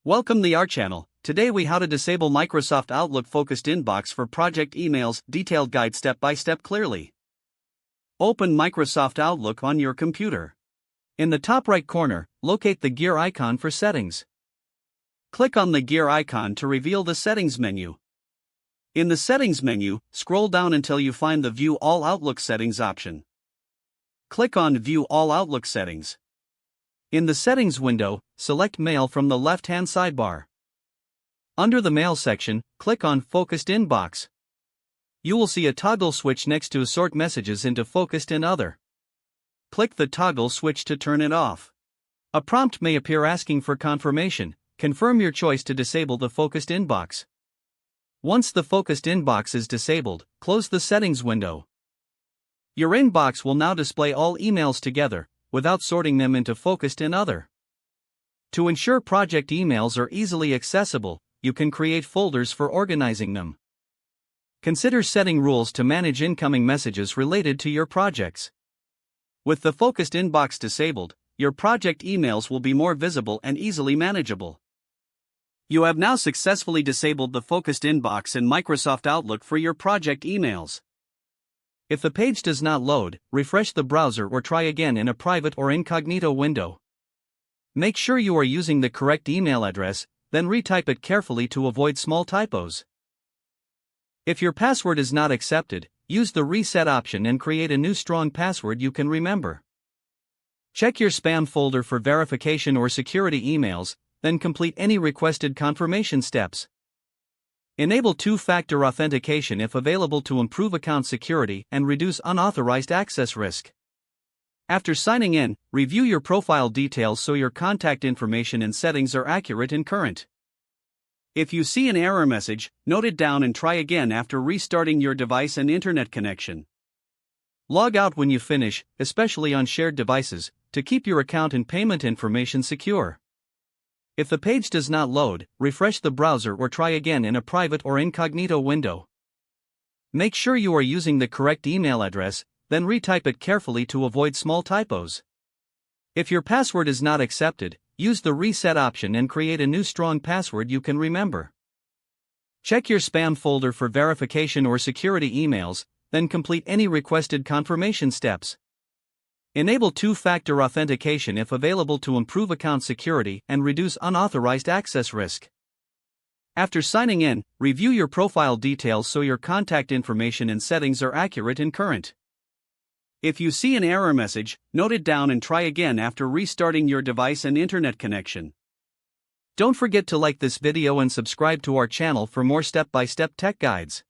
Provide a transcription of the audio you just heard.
Welcome to our channel. Today we how to disable Microsoft Outlook focused inbox for project emails, detailed guide step by step clearly. Open Microsoft Outlook on your computer. In the top right corner, locate the gear icon for settings. Click on the gear icon to reveal the settings menu. In the settings menu, scroll down until you find the View All Outlook Settings option. Click on View All Outlook Settings. In the Settings window, select Mail from the left-hand sidebar. Under the Mail section, click on Focused Inbox. You will see a toggle switch next to Sort Messages into Focused and Other. Click the toggle switch to turn it off. A prompt may appear asking for confirmation. Confirm your choice to disable the Focused Inbox. Once the Focused Inbox is disabled, close the Settings window. Your inbox will now display all emails together, without sorting them into Focused and Other. To ensure project emails are easily accessible, you can create folders for organizing them. Consider setting rules to manage incoming messages related to your projects. With the Focused Inbox disabled, your project emails will be more visible and easily manageable. You have now successfully disabled the Focused Inbox in Microsoft Outlook for your project emails. If the page does not load, refresh the browser or try again in a private or incognito window. Make sure you are using the correct email address, then retype it carefully to avoid small typos. If your password is not accepted, use the reset option and create a new strong password you can remember. Check your spam folder for verification or security emails, then complete any requested confirmation steps. Enable two-factor authentication if available to improve account security and reduce unauthorized access risk. After signing in, review your profile details so your contact information and settings are accurate and current. If you see an error message, note it down and try again after restarting your device and internet connection. Log out when you finish, especially on shared devices, to keep your account and payment information secure. If the page does not load, refresh the browser or try again in a private or incognito window. Make sure you are using the correct email address, then retype it carefully to avoid small typos. If your password is not accepted, use the reset option and create a new strong password you can remember. Check your spam folder for verification or security emails, then complete any requested confirmation steps. Enable two-factor authentication if available to improve account security and reduce unauthorized access risk. After signing in, review your profile details so your contact information and settings are accurate and current. If you see an error message, note it down and try again after restarting your device and internet connection. Don't forget to like this video and subscribe to our channel for more step-by-step tech guides.